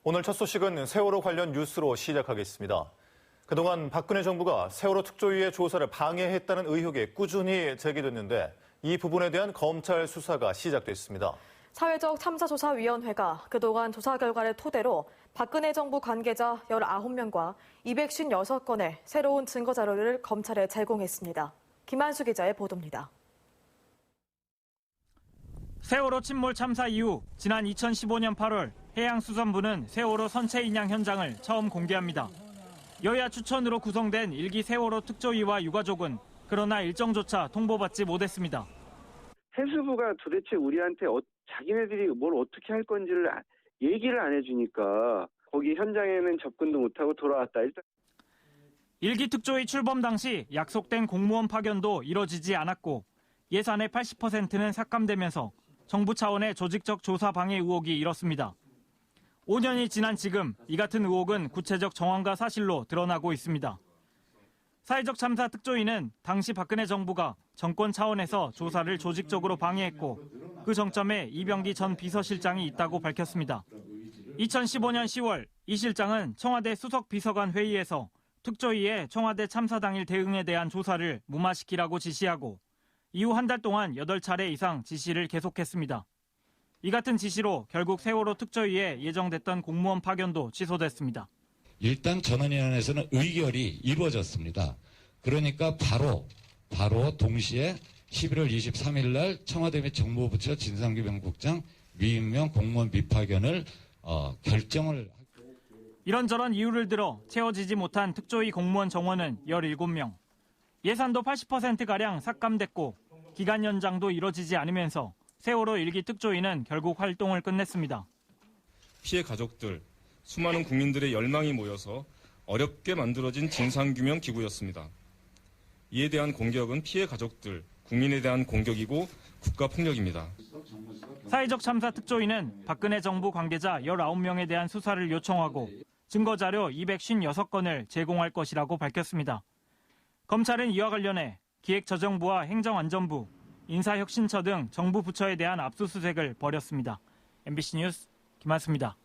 오늘 첫 소식은 세월호 관련 뉴스로 시작하겠습니다. 그동안 박근혜 정부가 세월호 특조위의 조사를 방해했다는 의혹이 꾸준히 제기됐는데 이 부분에 대한 검찰 수사가 시작됐습니다. 사회적 참사조사위원회가 그동안 조사 결과를 토대로 박근혜 정부 관계자 19명과 256건의 새로운 증거자료를 검찰에 제공했습니다. 김한수 기자의 보도입니다. 세월호 침몰 참사 이후 지난 2015년 8월 해양수산부는 세월호 선체 인양 현장을 처음 공개합니다. 여야 추천으로 구성된 1기 세월호 특조위와 유가족은 그러나 일정조차 통보받지 못했습니다. 해수부가 도대체 우리한테 자기네들이 뭘 어떻게 할 건지를 얘기를 안 해주니까 거기 현장에는 접근도 못하고 돌아왔다. 1기 특조위 출범 당시 약속된 공무원 파견도 이뤄지지 않았고 예산의 80%는 삭감되면서 정부 차원의 조직적 조사 방해 의혹이 일었습니다. 5년이 지난 지금 이 같은 의혹은 구체적 정황과 사실로 드러나고 있습니다. 사회적 참사 특조위는 당시 박근혜 정부가 정권 차원에서 조사를 조직적으로 방해했고 그 정점에 이병기 전 비서실장이 있다고 밝혔습니다. 2015년 10월 이 실장은 청와대 수석 비서관 회의에서 특조위에 청와대 참사 당일 대응에 대한 조사를 무마시키라고 지시하고 이후 한 달 동안 8차례 이상 지시를 계속했습니다. 이 같은 지시로 결국 세월호 특조위에 예정됐던 공무원 파견도 취소됐습니다. 일단 전원위원회에서는 의결이 이루어졌습니다. 그러니까 바로 동시에 11월 23일 날 청와대 및 정보부처 진상규명국장 위임명 공무원 미파견을 결정을. 이런저런 이유를 들어 채워지지 못한 특조위 공무원 정원은 17명. 예산도 80%가량 삭감됐고 기간 연장도 이뤄지지 않으면서 세월호 1기 특조위는 결국 활동을 끝냈습니다. 피해 가족들, 수많은 국민들의 열망이 모여서 어렵게 만들어진 진상규명 기구였습니다. 이에 대한 공격은 피해 가족들, 국민에 대한 공격이고 국가폭력입니다. 사회적 참사 특조위는 박근혜 정부 관계자 19명에 대한 수사를 요청하고 증거자료 256건을 제공할 것이라고 밝혔습니다. 검찰은 이와 관련해 기획재정부와 행정안전부, 인사혁신처 등 정부 부처에 대한 압수수색을 벌였습니다. MBC 뉴스 김한수입니다.